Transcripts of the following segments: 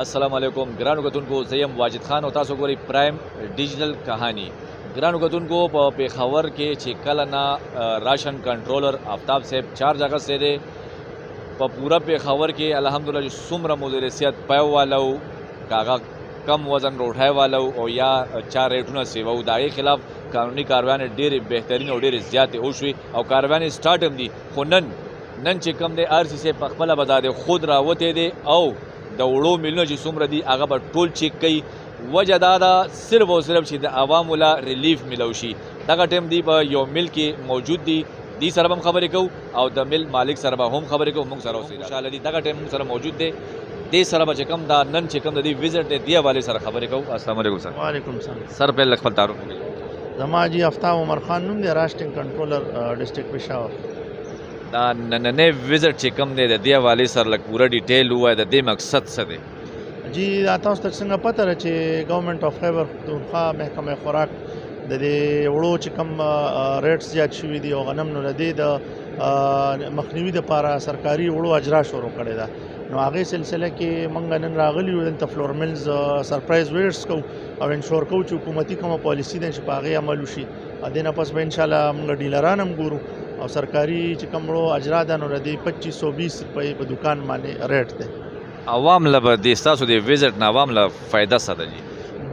अस्सलाम वालेकुम ګرانو کتونکو زه یم واجد خان او تاسو ګورئ پرایم ډیجیټل کہانی ګرانو کتونکو په پیښور کې چې کله نه راشن کنټرولر آفتاب صاحب چارج اخیستی دی په پوره پیښور کې الحمدلله چې څومره مدرسیت پای والو کاغه کم وزن روټای والو او یا چا ریټونه سیوو د هغې خلاف قانوني کارویانې ډېرې بهترین او ډېرې زیاتې وشوې او کارویانې سټارټ هم دي خو نن چې کوم دی آر سی صاحب په خپله به دا دی خود راوتی دی او د وړو میلونه چې څومره دي هغه به ټول چیک کوي وجه دا ده صرف او صرف چې د عوامو له ریلیف میلو شي دغه ټایم دی په یو مل کې موجود دي دی سره به هم خبرې کوو او د مل مالک سره به هم خبرې کوو موږ سره اوسئ انشاءالله دی دغه ټایم موږ سره موجود دی دې سره به چې کوم دا نن چې کوم د دې وزټ دی دې حوالې سره خبرې کوو السلام علیکم سر وعلیکم السلام سر پهل لږ خپل تعارف وکړئ زما جی آفتاب عمر خان نوم دی راشننګ کنټرولر ډسټرکټ پېښور دا نننې وزټ چې کوم دی د دې حوالې سره لږ پوره ډیټیل ووایه د دې مقصد څه دی جی دا تاسو ته څنګه پته ده چې ګورنمنټ اف خیبر پښتونخوا محکمه خوراک د دې وړو چې کوم ریټس زیات شوي دي او غنم نو د دې د مخنیوي دپاره سرکاري وړو اجرا شروع کړې ده نو هغې سلسله کې موږ نن راغلي یو دلته فلور ملز سرپرایز ویزټس کوو او انشور کوو چې حکومتي کومه پالیسي ده چې په هغې عمل وشي دې نه پس به انشاءالله موږ ډیلران هم ګورو او سرکاري چې کوم وړو اجرا ده نو د دې 2520 روپۍ په دکان باندې ریټ دی عوام له به د ستاسو د وزټ نه عوام له فایده څه ده جي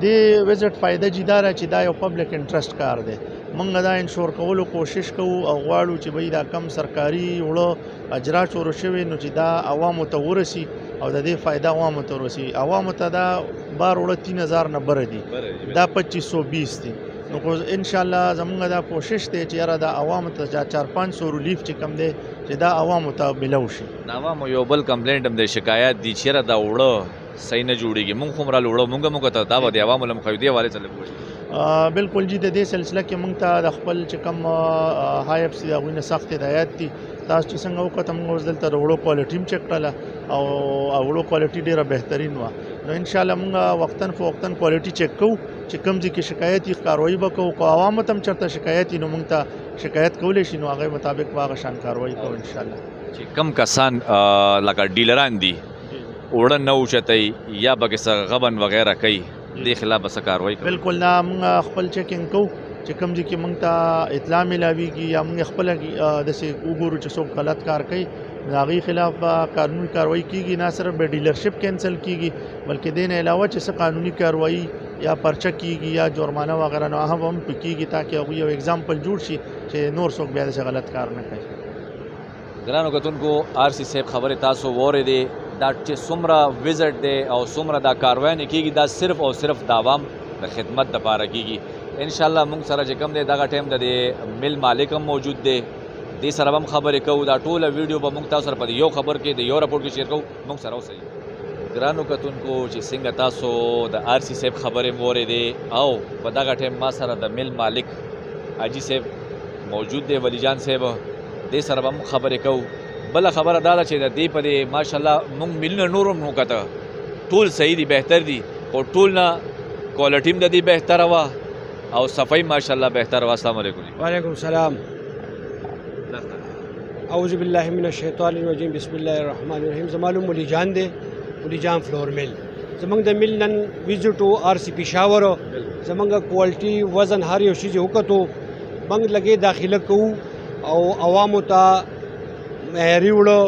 د وزټ فایده جي دا ده چې دا یو پبلک انټرسټ کار دی موږ دا انشور کولو کوشش کوو او غواړو چې بهی دا کم سرکاري وړه اجرا شروع شوي نو چې دا عوامو ته ورسي او د دې فایده عوامو ته ورسي عوامو ته دا بار وړه 3000 نه بره دي دا 2520 دي نو انشاءالله زمونږ دا کوشش دی چې یاره دا عوامو ته 4-500 ریلیف چې کم دی چې دا عوامو ته ملو شي د عوامو یو بل کمپلینټ هم دی شکایت دي چېرې دا وړه صحیح نه جوړېږي مونږ خو هم راله وړه مونږ ته دا به د عوامو له مخه دې حوالې ته لږ وایي بالکل جی د دې سلسله کې موږ ته د خپل چې کوم های اپس دي هغوی نه سخت هدایت دي تاسو چې څنګه وکړه موږ اوس دلته د وړو کوالټي هم چک کړله او وړو کوالټي ډېره بهترین وه نو انشاءالله موږ وختن فوقتن کوالټي چک کوو چې کوم ځای کې شکایت وي کاروایي به کوو که عوامو ته هم چېرته شکایت وي نو موږ ته شکایت کولی شي نو هغې مطابق به هغه شان کاروایي کوو انشاءالله چې کم کسان لکه ډیلران دي وړه نه اوچتوي یا پکې څه غبن وغیره کوي دې خلاف به څه کاروایي کوي بالکل نه موږ خپل چیکینګ کوو چې کوم ځای کې موږ ته اطلاع میلاویږي یا موږ خپله داسې وګورو چې څوک غلط کار کوي د هغې خلاف به قانوني کاروایي کېږي نه صرف به ډیلرشپ کینسل کېږي بلکې دې نه علاوه چې څه قانوني کاروایي یا پرچه کېږي یا جرمانه وغیره نو هغه هم پې کېږي تاکې هغوی یو اگزامپل جوړ شي چې نور څوک بیا داسې غلط کار نه کوي ګرانو کتونکو آر سی صاحب خبرې تاسو واورېدې دا چې څومره وزټ دی او څومره دا کارویانې کېږي دا صرف او صرف د عوام د خدمت دپاره کېږي انشاءالله موږ سره چې کوم دی دغه ټایم د دې مل مالک هم موجود دی دې سره به هم خبرې کوو دا ټوله ویډیو به موږ تاسو سره په یو خبر کې د یو رپورټ کې شیر کوو موږ سره اوسئ ګرانو کتونکو چې څنګه تاسو د آر سی صاحب خبرې مو واورېدې او په دغه ټایم ما سره د مل مالک حاجي صاحب موجود دی ولی جان صاحب دې سره به هم خبرې کوو بله خبره دا ده چې د دې په دې ماشاءالله موږ میلونه نور هم وکته ټول صحیح دي بهتر دي خو ټول نه کوالټي هم د دې بهتره وه او صفایي ماشاءالله بهتره وه السلام علیکم وعلیکم السلام اعوذ بالله من الشیطان الرجیم بسم الله الرحمن الرحیم زما نوم ولی جان دی ولی جان فلور مل زمونږ د مل نن ویزټو آر سی پېښور زمونږ کوالټي وزن هر یو شي وکتو موږ لګې داخله کوو او عوامو ته معیاري وړه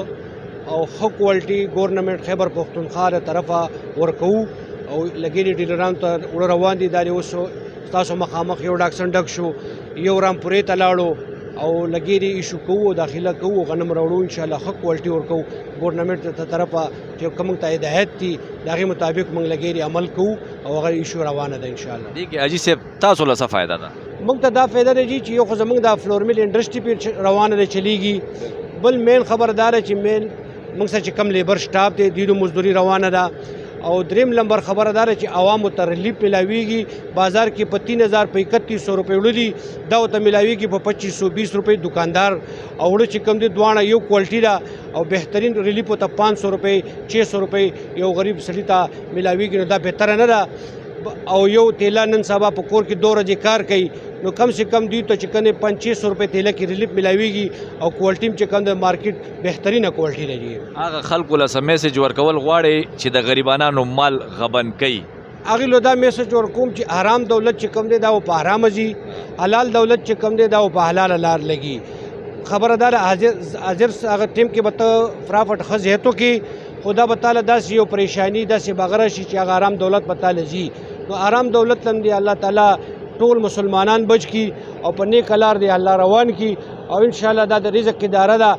او ښه کوالټي ګورنمنټ خیبر پښتونخوا له طرفه ورکوو او لګې ډیلرانو ته وړه روان دي دا اوس ستاسو مخامخ یو ډاکسن ډک شو یو رامپورې ته لاړو او لګې دې ایشو کوو داخله کوو غنم راوړو انشاءالله ښه کوالټي ورکوو ګورنمنټ ته طرفه چې کوم ته هدایت دي د هغې مطابق موږ لګې دې عمل کوو او هغه ایشو روانه ده انشاءالله دې کې حاجي صاحب تاسو له څه فایده ده موږ ته دا فایده دی چې یو خو زموږ د فلور مل انډسټري پې روانه ده چلیږي بل مین خبردار چې مین موږ سره چې کم لیبر سټاف دی دوی مزدوري روانه ده او دریم نمبر خبردار چې عوامو ته ریلیف ملاویږي بازار کې په 3000 په 3100 روپۍ وړه دي دا ورته ملاویږي په 2520 روپۍ دکاندار او وړه چې کم دي دواړه یو کوالټي ده او بهترین ریلیف ورته 500 روپۍ 600 روپۍ یو غریب سړي ته ملاویږي نو دا بهتره نه ده او یو تیلا نن سبا په کور کې 2 ورځې کار کوي نو کم سے کم دوی ته چې کنه 2500 روپے تیلا کې ریلیف ملاويږي او کوالټي چې کنه د مارکیټ بهترینه کوالټي لري. هغه خلکو له میسج ورکول غواړي چې د غریبانو مال غبن کوي. هغه له دا میسج ورکوم چې حرام دولت چې کم دی دا په حرام ځي، حلال دولت چې کم دی دا په حلال لار لګي. خبردار حاضر هغه ټیم کې به ته فرافټ خزهتو کې خدا بتاله داسې یو پریشانی داسې بغره شي چې هغه حرام دولت بتاله ځي. نو حرام دولت لم دی الله تعالی ټول مسلمانان بچ کی او په نیک لار دی الله روان کی او ان شاء الله دا د رزق اداره ده،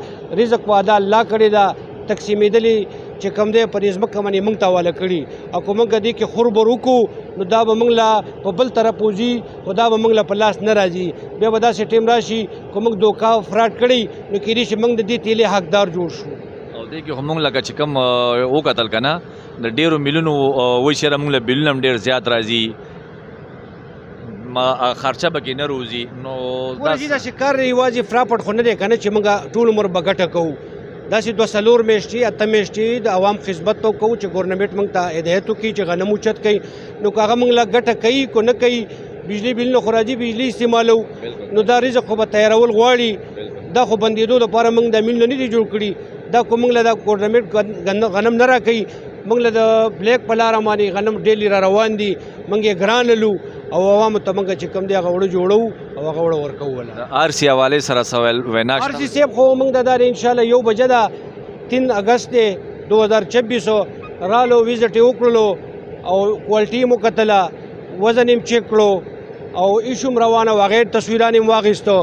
رزق وعده الله کړی دا تقسیمېدلی چې کم دی په ځمکه باندې موږ ته حواله کړي او که موږ دې کې خوربر وکړو نو دا به موږ له په بل طرف وځي خو دا به موږ له په لاس نه راځي. بیا به داسې ټیم راشي که موږ دوکا فراډ کړی نو کېدای شي موږ د دې تیلې حقدار جوړ شو. او دې کې هم موږ لکه چې کوم وکتل که نه د ډېرو میلونو وایي شیره موږ له بیلونه هم ډېر زیات راځي، خرچه به کې نه روزي. نو داسې کار یوازې فراپټ خو نه دی که نه چې موږ ټول عمر به ګټه کوو. داسې 2 میاشتې 8 میاشتې د عوام خدمت تو کوو چې ګورنمنټ موږ ته هدایت وکړي چې غنم اوچت کوي نو که هغه موږ له ګټه کوي کو نه کوي بجلی بیل نه خو راځي بجلی استعمالو نو دا رزق خو به تیارول غواړي. دا خو بندېدو لپاره موږ د میل نه دي جوړ کړي. دا کو موږ له دا ګورنمنټ غنم نه راکوي موږ له د بلیک په لاره باندې غنم ډیلی را روان دي موږ یې ګران للو او عوامو ته موږ چې کوم دی هغه وړه جوړو او هغه وړه ورکوو. آرسی حوالې سره سوال وینا شته آرسی صاحب خو موږ د دارې انشاءالله 1 بجه ده 3 اگست 2026 رالو ویزټ یې وکړلو او کوالټي مو کتله وزن یې چیک کړو او ایشوم روانه هغې تصویران یې واخیستو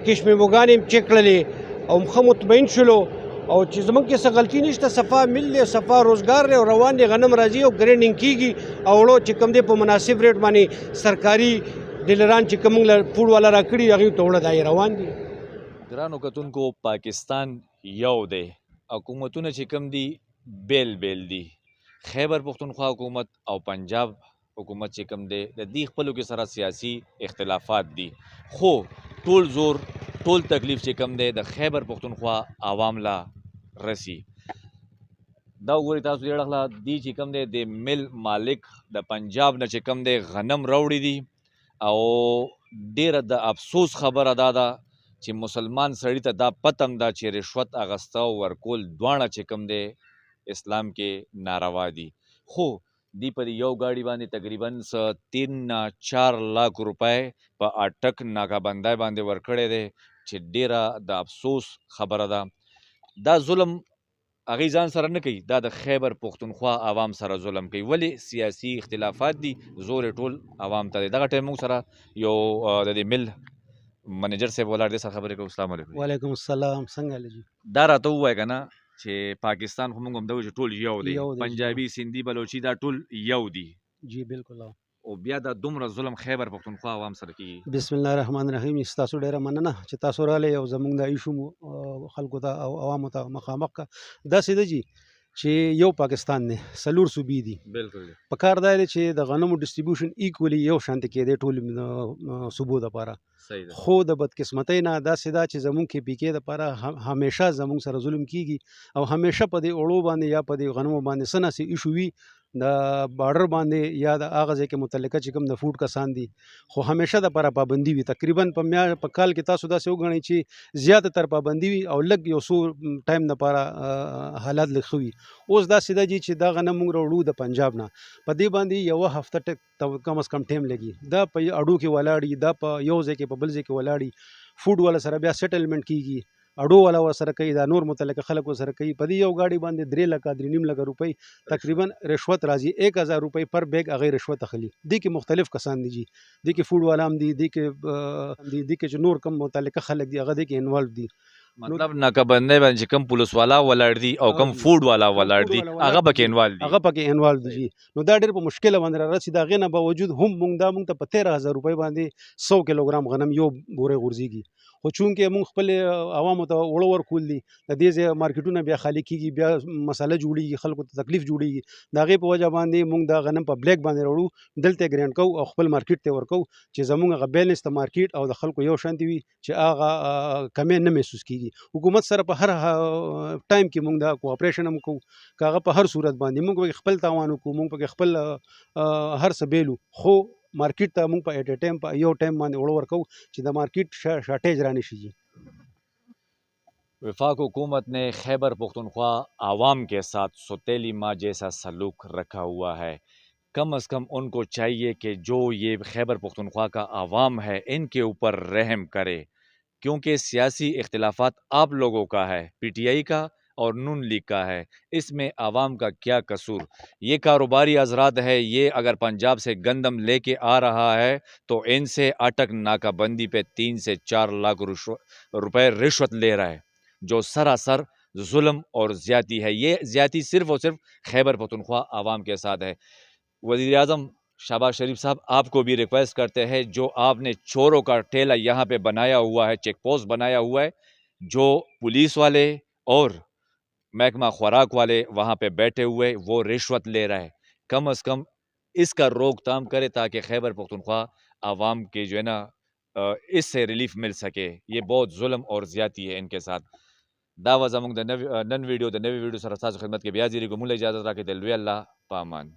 کشمیموګان یې چیک کړلې او ښه مطمئن شولو او چې زمونږ کې څه غلطي نشته صفا مل دی صفا روزګار دی او روان دی غنم راځي او ګرینډینګ کېږي او وړو چې کوم دی په مناسب ریټ باندې سرکاري ډیلران چې کوم موږ له فوډ والا راکړي هغې ته وړه دا روان دي. ګرانو کتونکو پاکستان یو دی، حکومتونه چې کوم دي بیل بیل دي. خیبر پختونخوا حکومت او پنجاب حکومت چې کوم دی د دې خپلو کې سره سیاسي اختلافات دي خو ټول زور ټول تکلیف چې کوم دی د خیبر پختونخوا عوام لا رسی. دا وګورئ تاسو دې اړخله دی چې کوم دی د مل مالک د پنجاب نه چې کوم دی غنم راوړي دي او ډیره د افسوس خبره دا ده چې مسلمان سړي ته دا پتم ده چې رشوت اغسته او ورکول دواړه چې کوم دی اسلام کې ناروا دي. خو دی په یو گاڑی باندې تقریبا 3-4 लाख روپۍ په اټک ناکابندۍ باندې ورکړی دی چې ډیره د افسوس خبره ده. دا ظلم هغې ځان سره نه کوي، دا د خیبر پختونخوا عوام سره ظلم کوي. ولې سیاسي اختلافات دي زور ټول عوام ته دی. دغه ټایم موږ سره یو د دې مل منیجر صاحب ولاړ دی، سره خبرې کوو. السلام علیکم. وعلیکم السلام. څنګه لجي دا راته ووایه که نه چې پاکستان خو موږ هم دا چې ټول یو دی، پنجابي سندي بلوچي دا ټول یو دي. جی بالکل. او بیا دا دومره ظلم خیبر پختونخوا عوام سره کیږي. بسم الله الرحمن الرحیم. تاسو ډیره مننه چې تاسو راغلئ او زموږ د ایشو خلکو ته او عوامو ته مخامخ کا. داسې ده جی چې یو پاکستان دی 4 صوبې دي. بالکل پکار دا دی چې د غنمو ډسټریبیوشن ایکولی یو شانتي کېدی ټول صوبو دپاره. خو د بدقسمتۍ نه داسې ده چې زموږ کې پی کې دپاره همیشه زموږ سره ظلم کیږي او همیشه په دې اوړو باندې یا په دې غنمو باندې څه ناسې ایشو وي د بارډر باندې یا د هغه ځای کې متعلقه چې کوم د فوډ کسان دي خو همیشه دپاره پابندي وي. تقریبا په کال کې تاسو داسې وګڼئ چې زیاته تر پابندي وي او لږ یو څو ټایم دپاره حالات لږ ښه وي. اوس داسې ده چې دا غنم موږ راوړو د پنجاب نه، په دې باندې 1 هفته کم از کم ټایم لګي. دا په اډو کې ولاړي، دا په یو ځای کې په بل ځای کې ولاړي، فوډ والا سره بیا سیټلمنټ کیږي، اډو والا ورسره کوي، دا نور متعلقه خلک ورسره کوي. په دې یو ګاډي باندې 3 لکه 3.5 لکه روپۍ تقریبا رشوت راځي. 1000 روپۍ پر بیگ هغې رشوت اخلي. دې کې مختلف کسان دي جی، دې کې فوډ والا هم دي، دې کې چې نور کم متعلقه خلک دي هغه دې کې انوالو دي. مطلب ناکابندۍ باندې چې کم پولیس والا ولاړ دي او کم فوډ والا ولاړ دي هغه پکې انوالو دي. نو دا ډېر په مشکله باندې رارسي. د هغې نه باوجود هم موږ ته په 13000 روپۍ باندې 100 کیلوګرام غنم یو بورې غورځېږي. خو چونکې موږ خپل عوامو ته وړو ورکول دي د دې ځای مارکیټونه بیا خالي کیږي بیا مسله جوړیږي خلکو ته تکلیف جوړیږي د هغې په وجه باندې موږ د غنم په بلیک باندې راوړو دلته یې ګرینډ کوو او خپل مارکیټ ته ورکوو چې زموږ هغه بیلنس د مارکیټ او د خلکو یو شانتي وي چې هغه کمې نه محسوس کیږي حکومت سره په هر ټایم کې موږ د کوآپریشن هم کوو که هغه په هر صورت باندې موږ پکې خپل تاوان وکړو موږ پکې خپل هر څه بیلو خو مارکیټ ته موږ په ایټ ټایم په یو ټایم باندې وړو ورکوو چې د مارکیټ شارټیج را نشي. वफाक हुकूमत ने खैबर पख्तूनख्वा आवाम के साथ सौतेली माँ जैसा सलूक रखा हुआ है. कम अज़ कम उनको चाहिए कि जो ये खैबर पख्तूनख्वा का आवाम है इनके ऊपर रहम करे, क्योंकि सियासी इख्तिलाफात आप लोगों का है, PTI का और नून लीग का है, इसमें आवाम का क्या कसूर. ये कारोबारी हजरात है, ये अगर पंजाब से गंदम लेके आ रहा है तो इनसे अटक नाकाबंदी पे 3 से 4 लाख रुपए रिश्वत ले रहा है, जो सरासर जुल्म और ज़्यादती है. ये ज़्यादती सिर्फ़ और सिर्फ खैबर पख्तूनख्वा आवाम के साथ है. वज़ीर आज़म शहबाज शरीफ साहब, आपको भी रिक्वेस्ट करते हैं, जो आपने चोरों का ठेला यहाँ पे बनाया हुआ है, चेक पोस्ट बनाया हुआ है, जो पुलिस वाले और महकमा खुराक वाले वहाँ पे बैठे हुए वो रिश्वत ले रहा है, कम अज़ कम इसका रोकथाम करे ताकि खैबर पख्तूनख्वा आवाम के जो है ना इससे रिलीफ मिल सके. ये बहुत जुल्म और ज़्यादती है इनके साथ. दावा जमुंग नन वीडियो सर खिदमत के ब्याजी को मुल इजाज़त रखे दिल अल्लाह पामान.